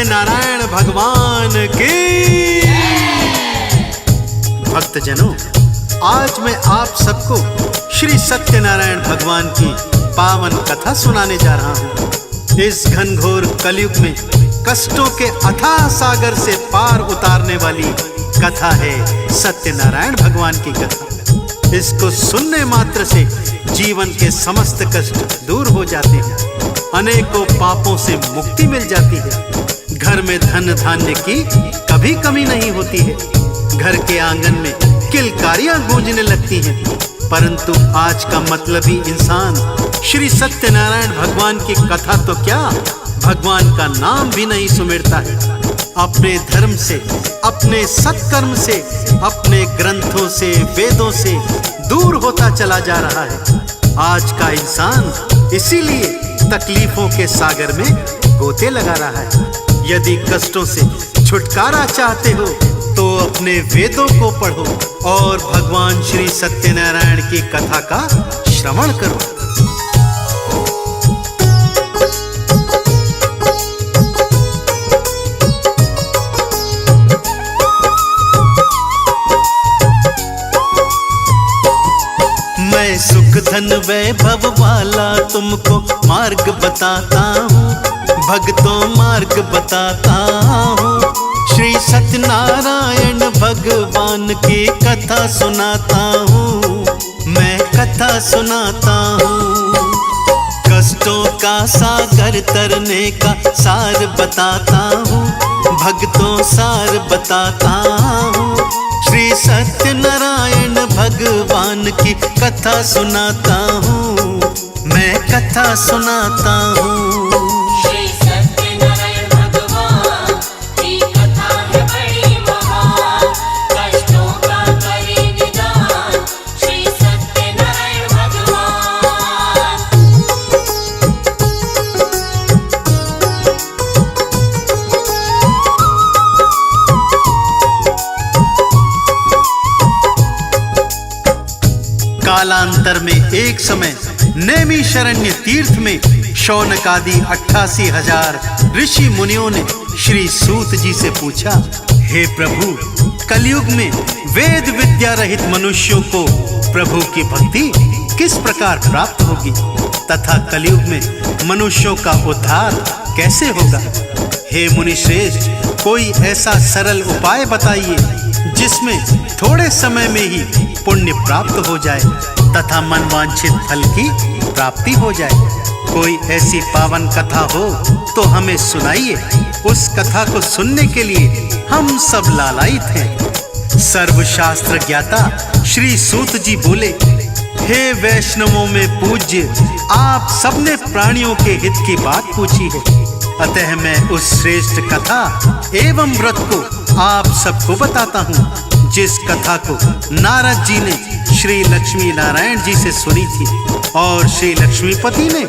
सत्यनारायण भगवान की। भक्तजनों, आज मैं आप सबको श्री सत्यनारायण भगवान की पावन कथा सुनाने जा रहा हूँ। इस घनघोर कलयुग में कष्टों के अथाह सागर से पार उतारने वाली कथा है सत्यनारायण भगवान की कथा। इसको सुनने मात्र से जीवन के समस्त कष्ट दूर हो जाते हैं, अनेकों पापों से मुक्ति मिल जाती है। घर में धन धान्य की कभी कमी नहीं होती है। घर के आंगन में किलकारियां गूंजने लगती हैं। परंतु आज का मतलबी इंसान श्री सत्यनारायण भगवान की कथा तो क्या, भगवान का नाम भी नहीं सुमिरता है। अपने धर्म से, अपने सत्कर्म से, अपने ग्रंथों से, वेदों से दूर होता चला जा रहा है। आज का इंसान इसीलिए तकलीफों के सागर में गोते लगा रहा है। यदि कष्टों से छुटकारा चाहते हो तो अपने वेदों को पढ़ो और भगवान श्री सत्यनारायण की कथा का श्रवण करो। मैं सुख धन वैभव वाला तुमको मार्ग बताता हूँ, भक्तों मार्ग बताता हूँ। श्री सत्यनारायण भगवान की कथा सुनाता हूँ, मैं कथा सुनाता हूँ। कष्टों का सागर तरने का सार बताता हूँ, भक्तों सार बताता हूँ। श्री सत्यनारायण भगवान की कथा सुनाता हूँ, मैं कथा सुनाता हूँ। श्री सत्यनारायण भगवान की कथा है बड़ी महान, कष्टों का करे निदान श्री सत्यनारायण भगवान। कालांतर में एक समय नैमिषारण्य तीर्थ में शौनक आदि 88,000 ऋषि मुनियों ने श्री सूत जी से पूछा, हे प्रभु, कलयुग में वेद विद्या रहित मनुष्यों को प्रभु की भक्ति किस प्रकार प्राप्त होगी तथा कलयुग में मनुष्यों का उद्धार कैसे होगा। हे मुनिश्रेष्ठ, कोई ऐसा सरल उपाय बताइए जिसमें थोड़े समय में ही पुण्य प्राप्त हो जाए तथा मनवांछित फल की प्राप्ति हो जाए। कोई ऐसी पावन कथा हो तो हमें सुनाइए। उस कथा को सुनने के लिए हम सब लालायित हैं। सर्वशास्त्र ज्ञाता श्री सूत जी बोले, हे वैष्णवों में पूज्य, आप सबने प्राणियों के हित की बात पूछी है, अतः मैं उस श्रेष्ठ कथा एवं व्रत को आप सबको बताता हूँ, जिस कथा को नारद जी ने श्री लक्ष्मी नारायण जी से सुनी थी और श्री लक्ष्मीपति ने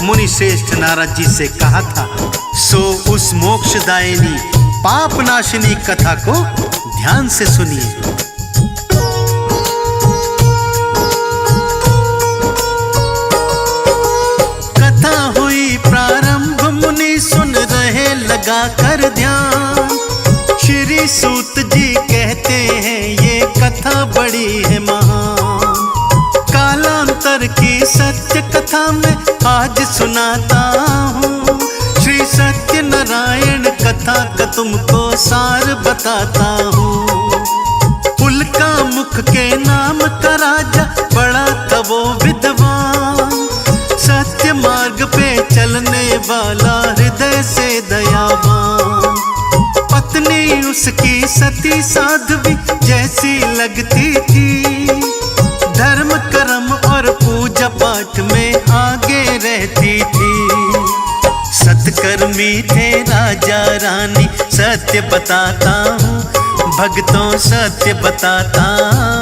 मुनि श्रेष्ठ नारद जी से कहा था। सो उस मोक्षदायिनी पापनाशिनी कथा को ध्यान से सुनिए। कथा हुई प्रारंभ, मुनि सुन रहे लगा कर ध्यान। श्री सूत जी कहते हैं ये कथा बड़ी है महान। कालांतर की सत्य कथा मैं आज सुनाता हूँ। श्री सत्यनारायण कथा का तुमको सार बताता हूँ। उल्का मुख के नाम का राजा बड़ा था वो विद्वान, सत्य मार्ग पे चलने वाला हृदय से दयावान। पत्नी उसकी सती साध्वी जैसी लगती थी, धर्म कर्म और पूजा पाठ में आगे रहती थी। सत्कर्मी थे राजा रानी, सत्य बताता हूँ, भक्तों सत्य बताता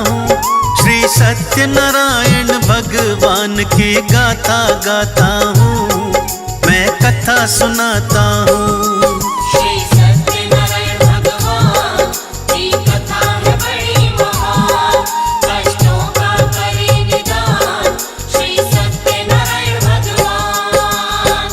हूँ। श्री सत्यनारायण भगवान की गाथा गाता हूँ, मैं कथा सुनाता हूँ। श्री सत्यनारायण भगवान की कथा है बड़ी महान, कष्टों का करे निदान श्री सत्यनारायण भगवान।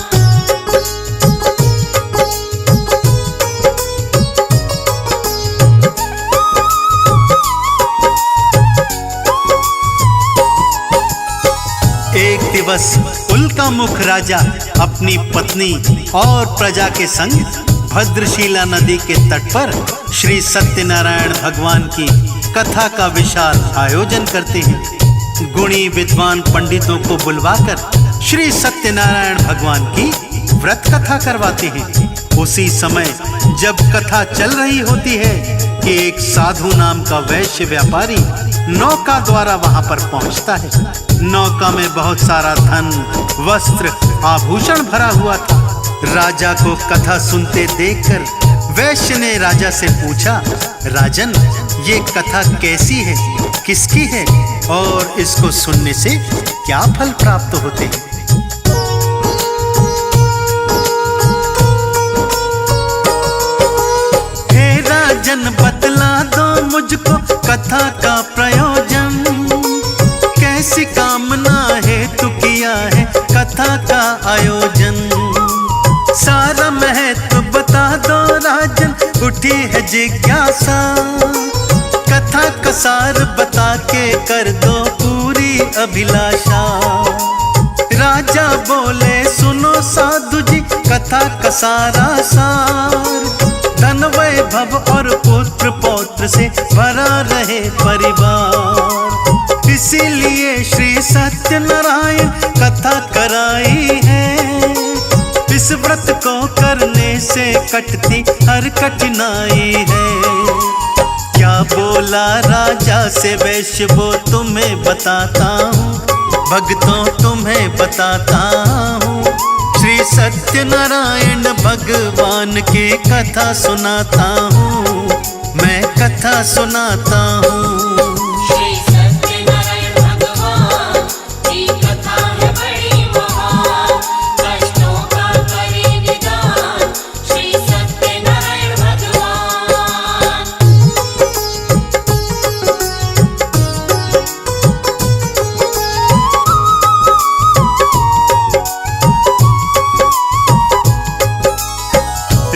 दिवस उल्कामुख राजा अपनी पत्नी और प्रजा के संग भद्रशिला नदी के तट पर श्री सत्यनारायण भगवान की कथा का विशाल आयोजन करते हैं। गुणी विद्वान पंडितों को बुलवाकर श्री सत्यनारायण भगवान की व्रत कथा करवाते हैं। उसी समय जब कथा चल रही होती है कि एक साधु नाम का वैश्य व्यापारी नौका द्वारा वहां पर पहुंचता है। नौका में बहुत सारा धन, वस्त्र, आभूषण भरा हुआ था। राजा को कथा सुनते देखकर वैश्य ने राजा से पूछा, राजन, ये कथा कैसी है, किसकी है और इसको सुनने से क्या फल प्राप्त होते हैं? हे राजन, बतला दो मुझको कथा का प्रयोजन, कैसी कामना हेतु किया है कथा का आयोजन। सारा महत्व बता दो राजन, उठी है जिज्ञासा, कथा का सार बता के कर दो पूरी अभिलाषा। राजा बोले, सुनो साधु जी, कथा का सारा सार, धन वैभव और पुत्र पौत्र से भरा रहे परिवार। इसीलिए श्री सत्यनारायण कथा कराई है, इस व्रत को करने से कटती हर कठिनाई है। क्या बोला राजा से वैश्य, वो तुम्हें बताता हूँ, भक्तों तुम्हें बताता हूँ। श्री सत्यनारायण भगवान की कथा सुनाता हूँ, मैं कथा सुनाता हूँ। श्री सत्यनारायण भगवान की कथा है बड़ी महान, कष्टों का करे निदान श्री सत्यनारायण भगवान।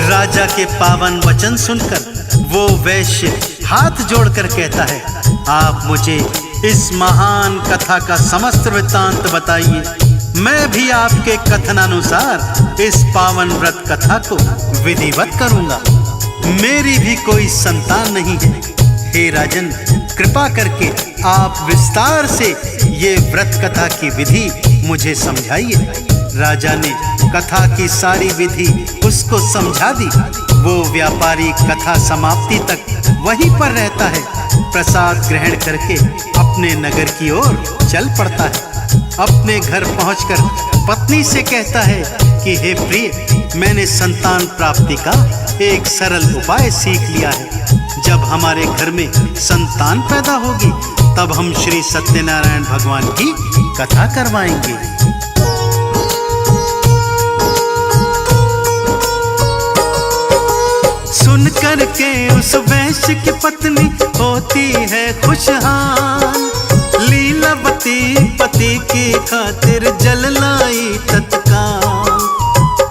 राजा के पावन वचन सुनकर वो वैश्य हाथ जोड़कर कहता है, आप मुझे इस महान कथा का समस्त वृत्तांत बताइए, मैं भी आपके कथनानुसार इस पावन व्रत कथा को विधिवत करूंगा। मेरी भी कोई संतान नहीं है। हे राजन, कृपा करके आप विस्तार से ये व्रत कथा की विधि मुझे समझाइए। राजा ने कथा की सारी विधि उसको समझा दी। वो व्यापारी कथा समाप्ति तक वहीं पर रहता है। प्रसाद ग्रहण करके अपने नगर की ओर चल पड़ता है। अपने घर पहुंचकर पत्नी से कहता है कि हे प्रिय, मैंने संतान प्राप्ति का एक सरल उपाय सीख लिया है। जब हमारे घर में संतान पैदा होगी तब हम श्री सत्यनारायण भगवान की कथा करवाएंगे। सुन करके उस वैश्य की पत्नी होती है खुशहाल, लीलावती पति की खातिर जल लाई तत्काल।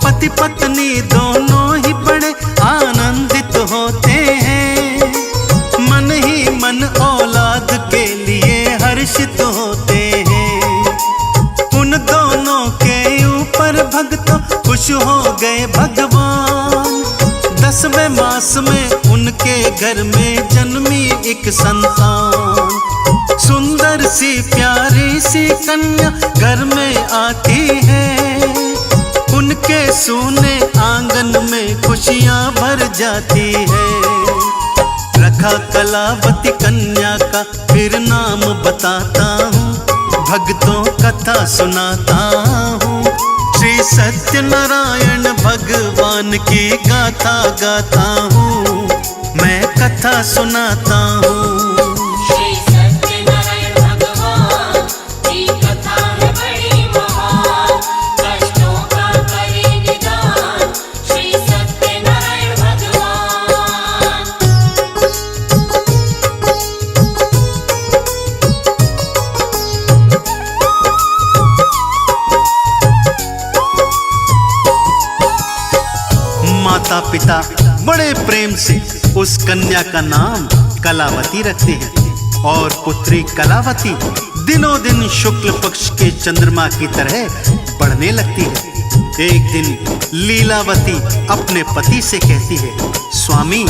पति पत्नी दोनों ही बड़े आनंदित होते हैं, मन ही मन औलाद के लिए हर्षित होते हैं। उन दोनों के ऊपर भक्तों खुश हो गए भगवान। 10वें मास में उनके घर में जन्मी एक संतान। सुंदर सी प्यारी सी कन्या घर में आती है, उनके सूने आंगन में खुशियां भर जाती है। रखा कलावती कन्या का फिर नाम बताता हूँ, भक्तों कथा सुनाता हूँ। श्री सत्यनारायण भगवान की गाथा गाता हूँ, मैं कथा सुनाता हूँ। श्री सत्यनारायण भगवान की कथा है बड़ी महान, कष्टों का करे निदान श्री सत्यनारायण भगवान। माता पिता बड़े प्रेम से उस कन्या का नाम कलावती रखते हैं और पुत्री कलावती दिनों दिन शुक्ल पक्ष के चंद्रमा की तरह बढ़ने लगती है। एक दिन लीलावती अपने पति से कहती है, स्वामी,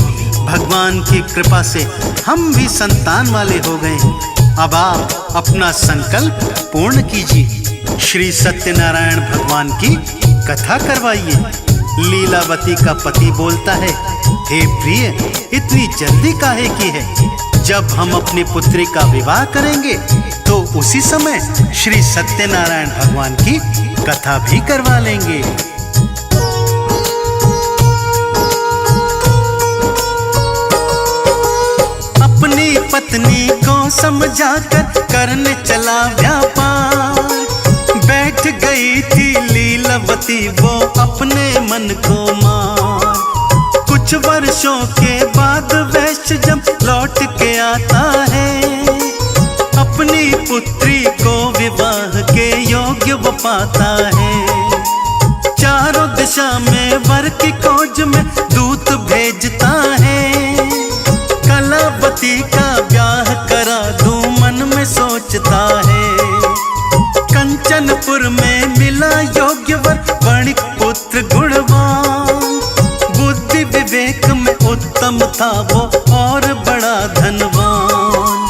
भगवान की कृपा से हम भी संतान वाले हो गए हैं। अब आप अपना संकल्प पूर्ण कीजिए। श्री सत्यनारायण भगवान की कथा करवाइए। लीलावती का पति बोलता है, हे प्रिय, इतनी जल्दी काहे की है? जब हम अपनी पुत्री का विवाह करेंगे तो उसी समय श्री सत्यनारायण भगवान की कथा भी करवा लेंगे। अपनी पत्नी को समझाकर करने चला व्यापार। बैठ गई थी लीलावती वो अपने मन को मार। कुछ वर्षों के बाद वैश्य जब लौट के आता है, अपनी पुत्री को विवाह के योग्य वो पाता है। चारों दिशा में वर की खोज में दूत भेजता है। कलावती का ब्याह करा दूं मन में सोचता है। कंचनपुर में मिला योग्य वर, वणिक पुत्र गुणवान। बुद्धि विवेक में उत्तम था वो और बड़ा धनवान।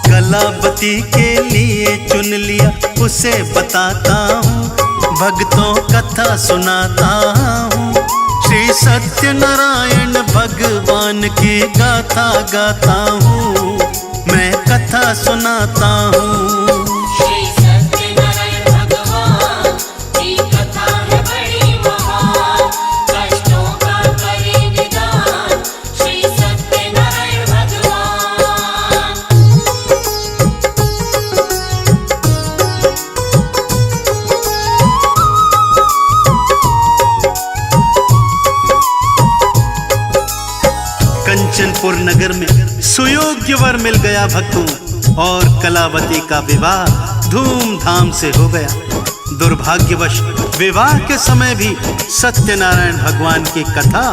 कलावती के लिए चुन लिया उसे बताता हूँ, भक्तों कथा सुनाता हूँ। श्री सत्यनारायण भगवान की गाथा गाता हूँ, मैं कथा सुनाता हूँ। श्री सत्यनारायण भगवान की कथा है बड़ी महान। कष्टों का करे निदान श्री सत्यनारायण भगवान। कंचनपुर नगर में सुयोग्य वर मिल गया भक्तों, और कलावती का विवाह धूमधाम से हो गया। दुर्भाग्यवश विवाह के समय भी सत्यनारायण भगवान की कथा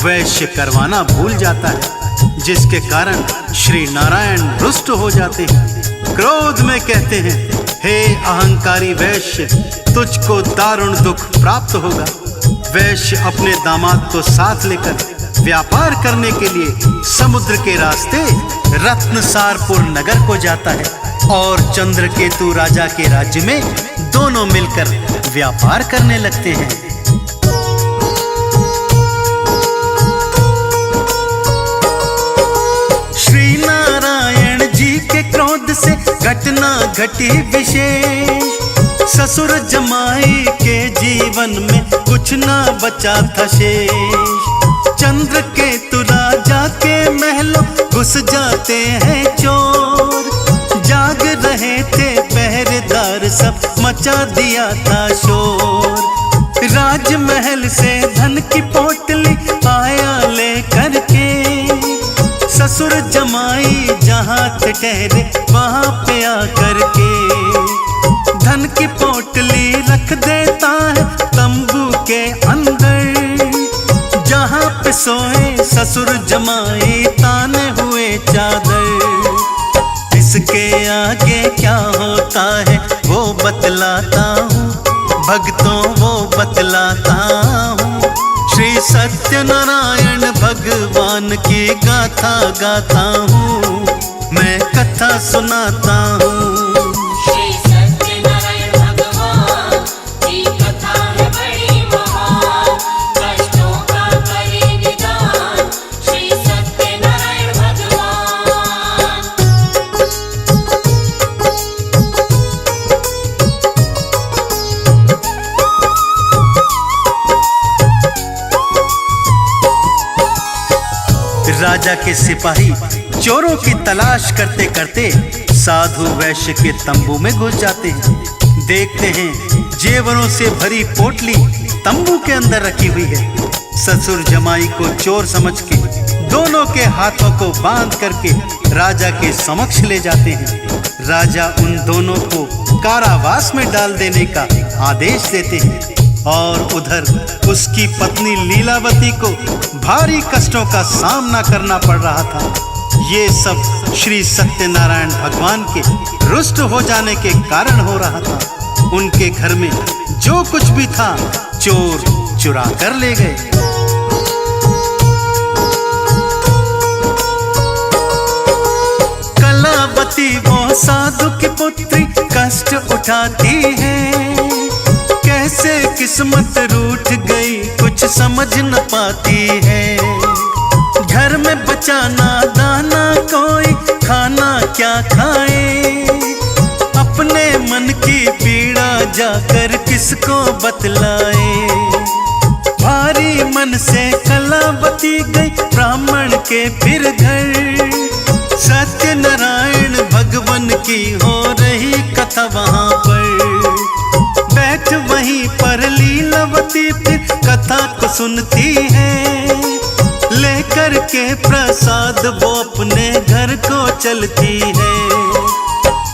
वैश्य करवाना भूल जाता है, जिसके कारण श्री नारायण रुष्ट हो जाते हैं। क्रोध में कहते हैं, हे अहंकारी वैश्य, तुझको दारुण दुख प्राप्त होगा। वैश्य अपने दामाद को साथ लेकर व्यापार करने के लिए समुद्र के रास्ते रत्नसारपुर नगर को जाता है, और चंद्रकेतु राजा के राज्य में दोनों मिलकर व्यापार करने लगते हैं। श्री नारायण जी के क्रोध से घटना घटी विशेष। ससुर जमाई के जीवन में कुछ ना बचा था शेष। चंद्रकेतु राजा के महलों घुस जाते हैं चोर। जाग रहे थे पहरेदार, सब मचा दिया था शोर। राजमहल से धन की पोटली आया ले करके। ससुर जमाई जहाँ ठहरे वहाँ पे आकर के। धन की पोटली रख देता है तंबू के अंदर। जहाँ पे सोए ससुर जमाई ताने हुए चादर। इसके आगे क्या होता है वो बतलाता हूँ, भक्तों वो बतलाता हूँ। श्री सत्यनारायण भगवान की गाथा गाता हूँ, मैं कथा सुनाता हूँ। श्री सत्यनारायण भगवान की कथा है बड़ी महान। कष्टों का करे निदान श्री सत्यनारायण भगवान। राजा के सिपाही चोरों की तलाश करते करते साधु वैश्य के तंबू में घुस जाते हैं। देखते हैं जेवरों से भरी पोटली तंबू के अंदर रखी हुई है। ससुर जमाई को चोर समझ के दोनों के हाथों को बांध करके राजा के समक्ष ले जाते हैं। राजा उन दोनों को कारावास में डाल देने का आदेश देते हैं, और उधर उसकी पत्नी लीलावती को भारी कष्टों का सामना करना पड़ रहा था। ये सब श्री सत्यनारायण भगवान के रुष्ट हो जाने के कारण हो रहा था। उनके घर में जो कुछ भी था चोर चुरा कर ले गए। कलावती वो साधु की पुत्री कष्ट उठाती है, कैसे किस्मत रूठ गई कुछ समझ न पाती है। घर में बचा ना दाना कोई खाना क्या खाए, अपने मन की पीड़ा जाकर किसको बतलाए। भारी मन से कलावती गई ब्राह्मण के फिर घर, सत्यनारायण भगवान की हो रही कथा वहां पर। बैठ वहीं पर लीलावती फिर कथा को सुनती है, लेकर के प्रसाद वो अपने घर को चलती है।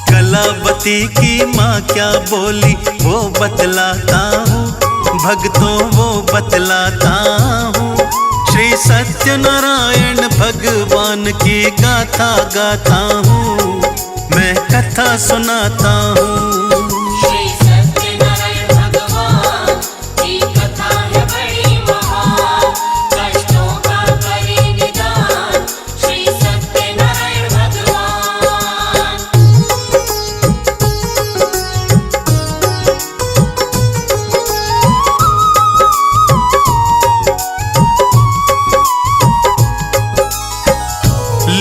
कलावती की माँ क्या बोली वो बतलाता हूँ, भक्तों वो बतलाता हूँ। श्री सत्यनारायण भगवान की गाथा गाता हूँ, मैं कथा सुनाता हूँ। श्री सत्यनारायण भगवान की कथा है बड़ी महान, कष्टों का करे निदान श्री सत्यनारायण भगवान।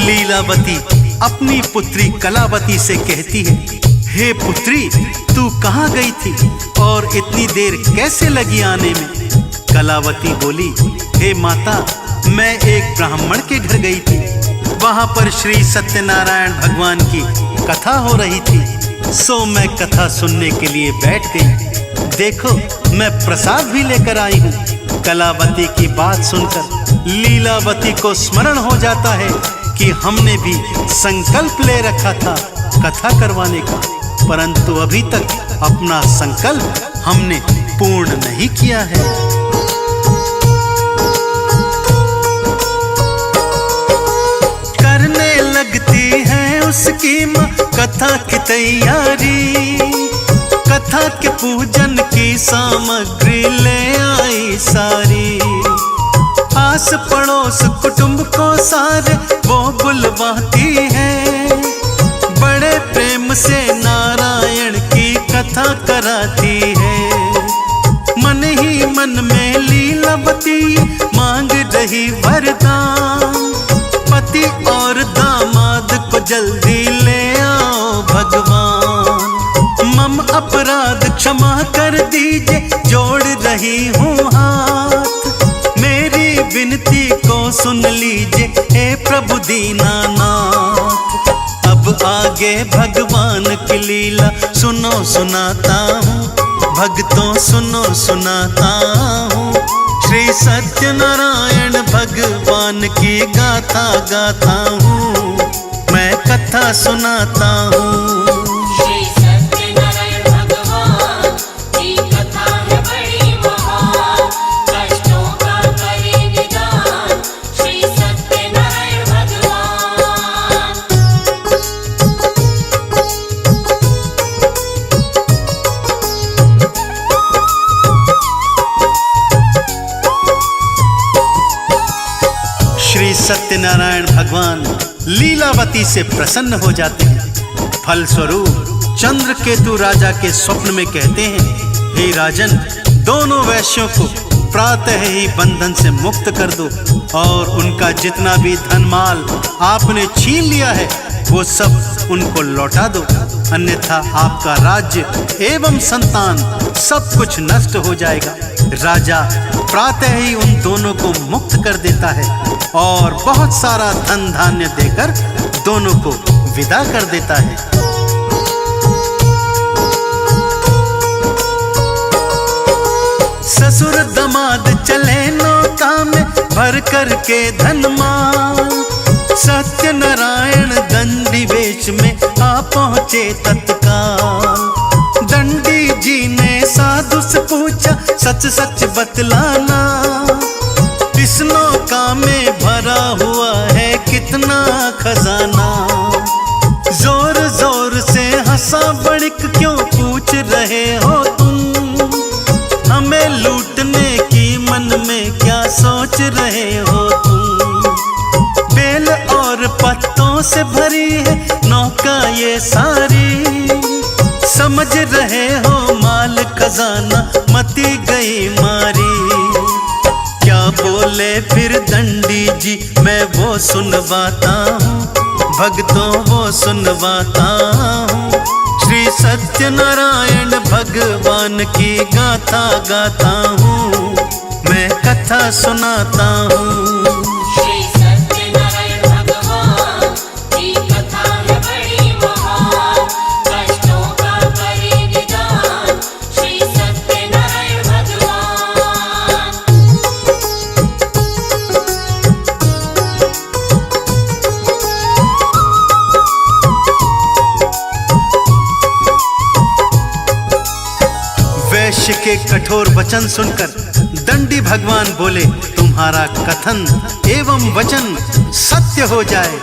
लीलावती अपनी पुत्री कलावती से कहती है, हे पुत्री तू कहाँ गई थी और इतनी देर कैसे लगी आने में। कलावती बोली, हे माता मैं एक ब्राह्मण के घर गई थी, वहां पर श्री सत्यनारायण भगवान की कथा हो रही थी, सो मैं कथा सुनने के लिए बैठ गई। देखो मैं प्रसाद भी लेकर आई हूँ। कलावती की बात सुनकर लीलावती को स्मरण हो जाता है कि हमने भी संकल्प ले रखा था कथा करवाने का, परंतु अभी तक अपना संकल्प हमने पूर्ण नहीं किया है। करने लगती है उसकी माँ कथा की तैयारी, कथा के पूजन की सामग्री ले आई सारी। आस पड़ोस कुटुंब को सारे वो बुलवाती है, बड़े प्रेम से नारायण की कथा कराती है। मन ही मन में लीलावती मांग रही वरदान, पति और दामाद को जल्दी ले आओ भगवान। मम अपराध क्षमा कर दीजिए जोड़ रही हूँ हाथ, मेरी विनती को सुन लीजिए हे प्रभु दीनानाथ। अब आगे भगवान की लीला सुनो सुनाता हूँ, भक्तों सुनो सुनाता हूँ। श्री सत्यनारायण भगवान की गाथा गाता हूँ, मैं कथा सुनाता हूँ। श्री सत्यनारायण भगवान की कथा है बड़ी महान, कष्टों का करे निदान श्री सत्यनारायण भगवान। श्री सत्यनारायण भगवान लीलावती से प्रसन्न हो जाते हैं। फलस्वरूप चंद्रकेतु राजा के स्वप्न में कहते हैं, हे राजन दोनों वैश्यों को प्रातः ही बंधन से मुक्त कर दो और उनका जितना भी धन माल आपने छीन लिया है वो सब उनको लौटा दो, अन्यथा आपका राज्य एवं संतान सब कुछ नष्ट हो जाएगा। राजा प्रातः ही उन दोनों को मुक्त कर देता है और बहुत सारा धन धान्य देकर दोनों को विदा कर देता है। ससुर दमाद चले नौका में भर कर के धन माल, सत्यनारायण दंडी वेश में आ पहुँचे तत्काल। दंडी जी ने साधु से पूछा सच सच बतलाना, इस नौका में भरा हुआ है कितना भक्तों से भरी है नौका ये सारी। समझ रहे हो माल खजाना मती गई मारी। क्या बोले फिर दंडी जी मैं वो सुनवाता हूँ, भक्तों वो सुनवाता हूँ। श्री सत्यनारायण भगवान की गाथा गाता हूँ, मैं कथा सुनाता हूँ। श्री सत्यनारायण भगवान की कथा है बड़ी महान, कष्टों का करे निदान श्री सत्यनारायण भगवान। वैश्य के कठोर वचन सुनकर दंडी भगवान बोले, तुम्हारा कथन एवं वचन सत्य हो जाए।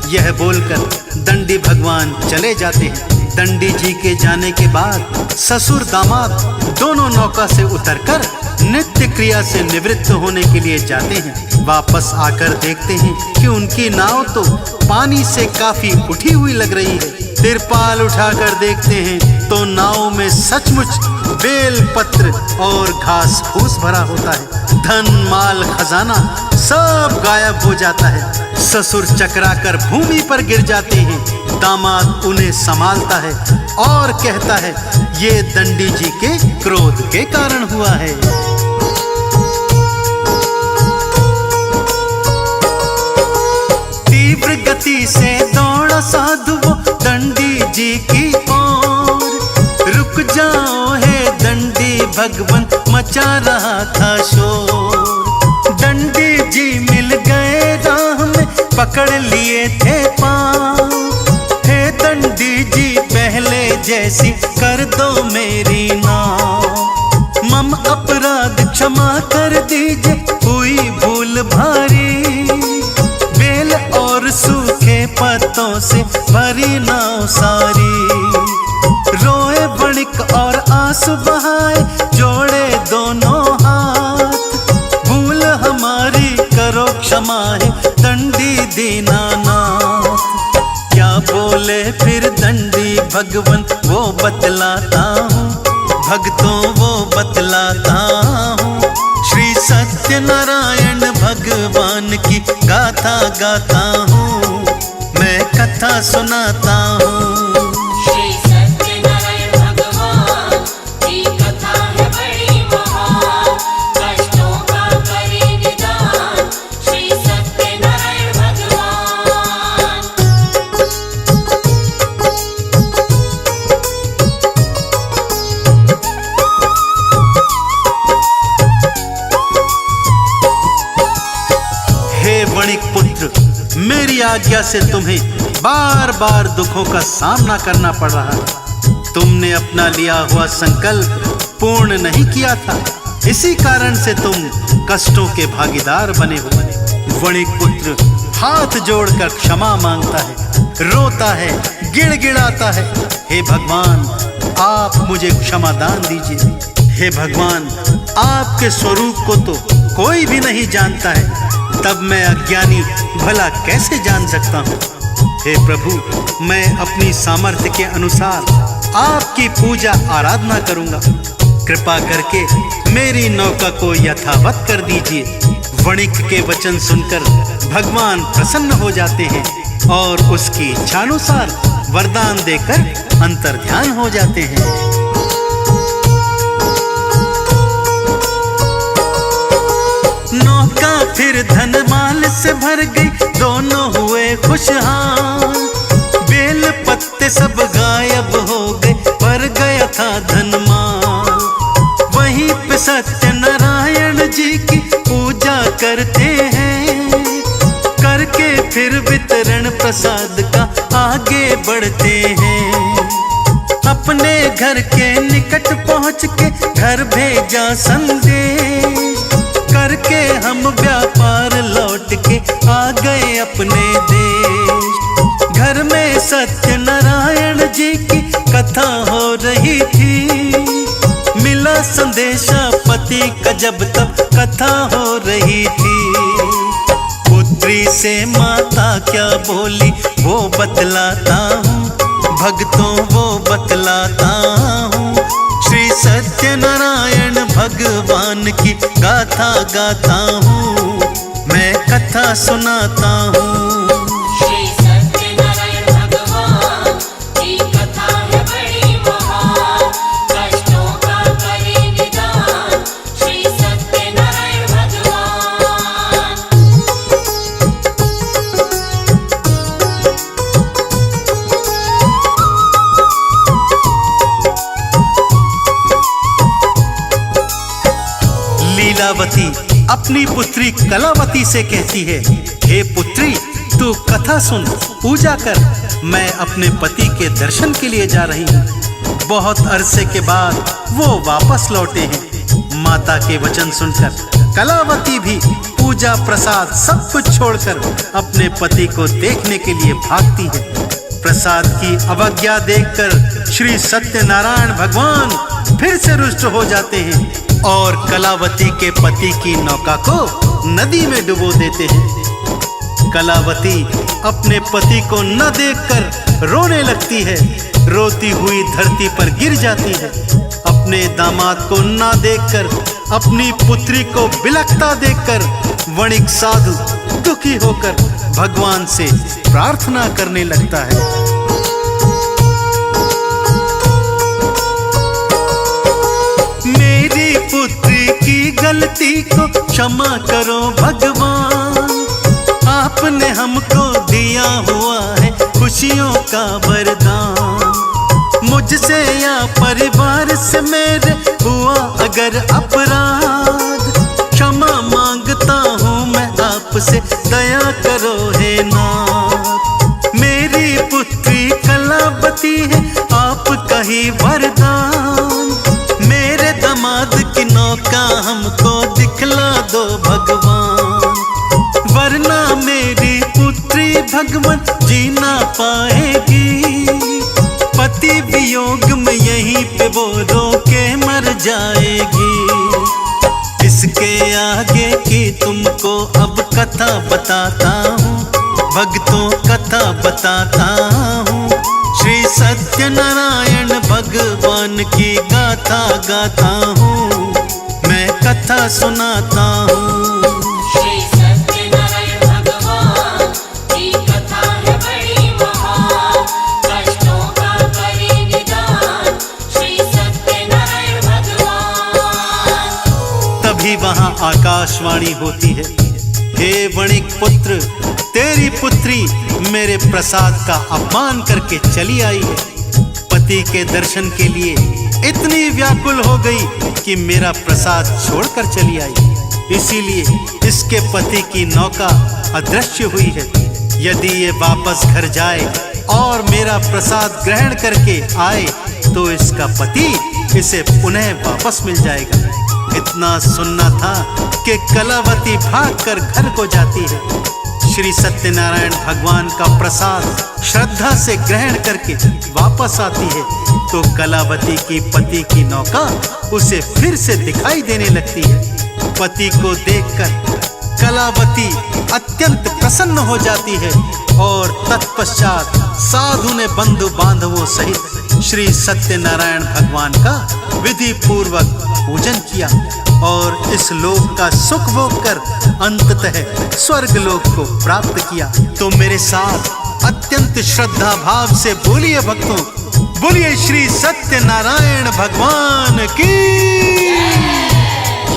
यह बोलकर दंडी भगवान चले जाते हैं। दंडी जी के जाने के बाद ससुर दामाद दोनों नौका से उतरकर नित्य क्रिया से निवृत्त होने के लिए जाते हैं। वापस आकर देखते हैं कि उनकी नाव तो पानी से काफी उठी हुई लग रही है। तिरपाल उठाकर देखते हैं तो नाव में सचमुच बेल पत्र और घास फूस भरा होता है। धन माल खजाना सब गायब हो जाता है। ससुर चकराकर भूमि पर गिर जाते हैं। दामाद उन्हें संभालता है और कहता है, ये दंडी जी के क्रोध के कारण हुआ है। तीव्र गति से दौड़ा साधु वो दंडी जी की ओर। रुक जाओ हे दंडी भगवन मचा रहा था शोर। दंडी जी मिल गए राह में पकड़ लिए थे पाँव। हे दंडी जी पहले जैसी कर दो मेरी नाव। मम अपराध क्षमा कर दीजिए हुई भूल भारी। बेल और सूखे पत्तों से भरी नाव सारी। रोए वणिक और आंसू बहाए जोड़े दोनों हाथ। भूल हमारी करो क्षमा है दंडी दीनानाथ। क्या बोले फिर दंडी भगवन वो बतलाता हूँ, भक्तों वो बतलाता हूँ। श्री सत्यनारायण भगवान की गाथा गाता हूँ, मैं कथा सुनाता हूँ। श्री सत्यनारायण भगवान की कथा है बड़ी महान, कष्टों का करे निदान श्री सत्यनारायण भगवान। हे वणिक पुत्र, मेरी आज्ञा से तुम्हें बार बार दुखों का सामना करना पड़ रहा है। तुमने अपना लिया हुआ संकल्प पूर्ण नहीं किया था, इसी कारण से तुम कष्टों के भागीदार बने हो। वणिक पुत्र हाथ जोड़कर क्षमा मांगता है, रोता है, गिड़गिड़ाता है। हे भगवान, आप मुझे क्षमा दान दीजिए। हे भगवान, आपके स्वरूप को तो कोई भी नहीं जानता है, तब मैं अज्ञानी भला कैसे जान सकता हूँ। हे प्रभु, मैं अपनी सामर्थ्य के अनुसार आपकी पूजा आराधना करूँगा। कृपा करके मेरी नौका को यथावत कर दीजिए। वणिक के वचन सुनकर भगवान प्रसन्न हो जाते हैं और उसकी इच्छानुसार वरदान देकर अंतर्ध्यान हो जाते हैं। नौका फिर धन माल से भर गई, दोनों हुए खुशहाल। बेल पत्ते सब गायब हो गए, पर गया था धन माल। वहीं पे सत्यनारायण जी की पूजा करते हैं, करके फिर वितरण प्रसाद का आगे बढ़ते हैं। अपने घर के निकट पहुँच के घर भेजा संदेश, करके हम व्यापार लौट के आ गए अपने देश। घर में सत्यनारायण जी की कथा हो रही थी, मिला संदेशा पति का जब तब कथा हो रही थी। पुत्र पुत्री से माता क्या बोली वो बतलाता हूँ, भक्तों वो बतलाता हूँ। श्री सत्यनारायण भगवान की गाथा गाता हूँ, मैं कथा सुनाता हूँ। श्री सत्यनारायण भगवान की कथा है बड़ी महान, कष्टों का करे निदान श्री सत्यनारायण भगवान। लीलावती अपनी पुत्री कलावती से कहती है, हे पुत्री तू कथा सुन, पूजा कर, मैं अपने पति के दर्शन के लिए जा रही हूँ। बहुत अरसे के बाद वो वापस लौटे हैं। माता के वचन सुनकर कलावती भी पूजा प्रसाद सब कुछ छोड़कर अपने पति को देखने के लिए भागती है। प्रसाद की अवज्ञा देखकर श्री सत्यनारायण भगवान फिर से रुष्ट हो जाते हैं और कलावती के पति की नौका को नदी में डुबो देते हैं। कलावती अपने पति को न देखकर रोने लगती है, रोती हुई धरती पर गिर जाती है। अपने दामाद को न देखकर, अपनी पुत्री को बिलखता देखकर वणिक साधु दुखी होकर भगवान से प्रार्थना करने लगता है। मेरी पुत्री की गलती को क्षमा करो भगवान, आपने हमको दिया हुआ है खुशियों का वरदान। मुझसे या परिवार से मेरे हुआ अगर अपराध, क्षमा मांगता हूँ मैं आपसे, दया करो हे नाथ। मेरी पुत्री कलावती है आपका ही वरदान, मेरे दामाद की नौका हमको दिखला दो भगवान, वरना मेरी पुत्री भगवान जी ना पाएगी। पति वियोग में यहीं पे वो रो के मर जाएगी। इसके आगे की तुमको अब कथा बताता हूँ, भक्तों कथा बताता हूँ। श्री सत्यनारायण भगवान की गाथा गाता हूँ, मैं कथा सुनाता हूँ। श्री सत्यनारायण भगवान की कथा है बड़ी महान, कष्टों का करे निदान श्री सत्यनारायण भगवान। तभी वहां आकाशवाणी होती है, हे वणिक पुत्र, तेरी पुत्री मेरे प्रसाद का अपमान करके चली आई है। पति के दर्शन के लिए इतनी व्याकुल हो गई कि मेरा प्रसाद छोड़कर चली आई। इसीलिए इसके पति की नौका अदृश्य हुई है। यदि ये वापस घर जाए और मेरा प्रसाद ग्रहण करके आए तो इसका पति इसे पुनः वापस मिल जाएगा। इतना सुनना था कि कलावती भागकर घर को जाती है। श्री सत्यनारायण भगवान का प्रसाद श्रद्धा से ग्रहण करके वापस आती है तो कलावती की पति की नौका उसे फिर से दिखाई देने लगती है। पति को देखकर कलावती अत्यंत प्रसन्न हो जाती है और तत्पश्चात साधु ने बंधु बांधवों सहित श्री सत्यनारायण भगवान का विधि पूर्वक पूजन किया और इस लोक का सुख भोग कर अंततः स्वर्ग लोक को प्राप्त किया। तो मेरे साथ अत्यंत श्रद्धा भाव से बोलिए भक्तों, बोलिए श्री सत्यनारायण भगवान की।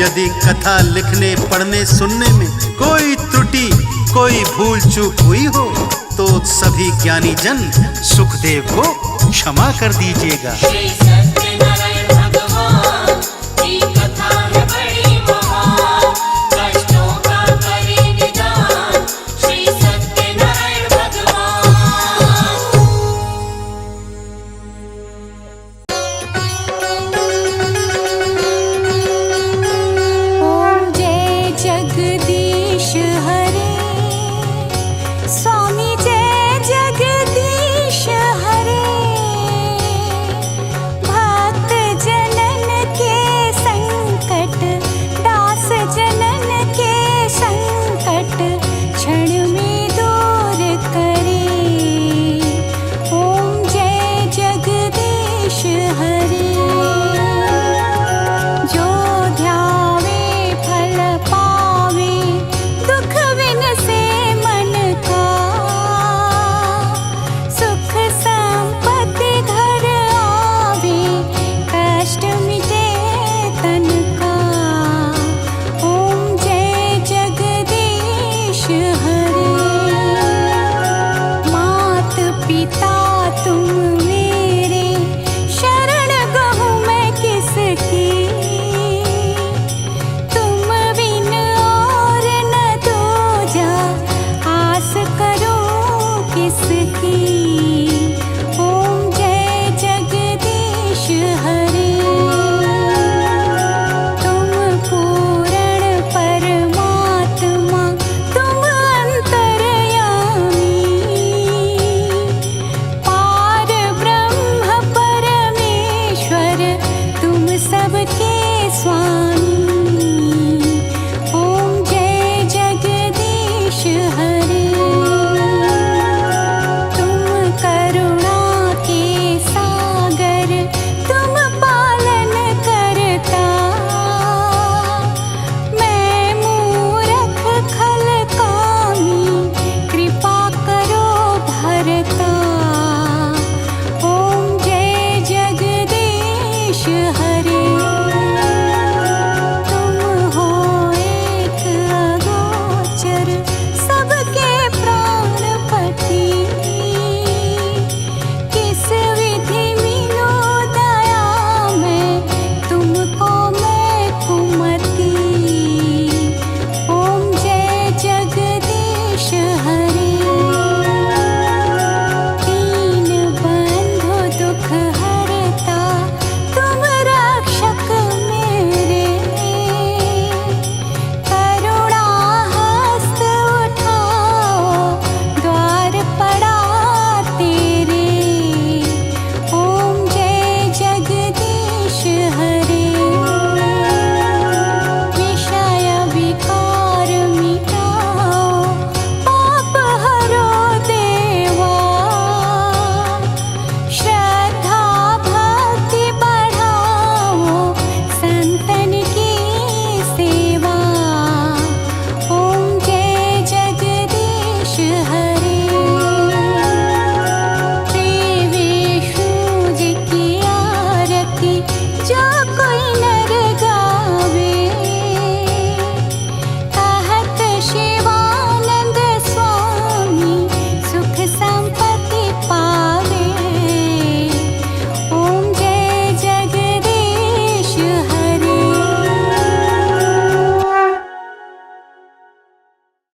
यदि कथा लिखने पढ़ने सुनने में कोई त्रुटि कोई भूल चूक हुई हो तो सभी ज्ञानी जन सुखदेव को क्षमा कर दीजिएगा। श्री सत्य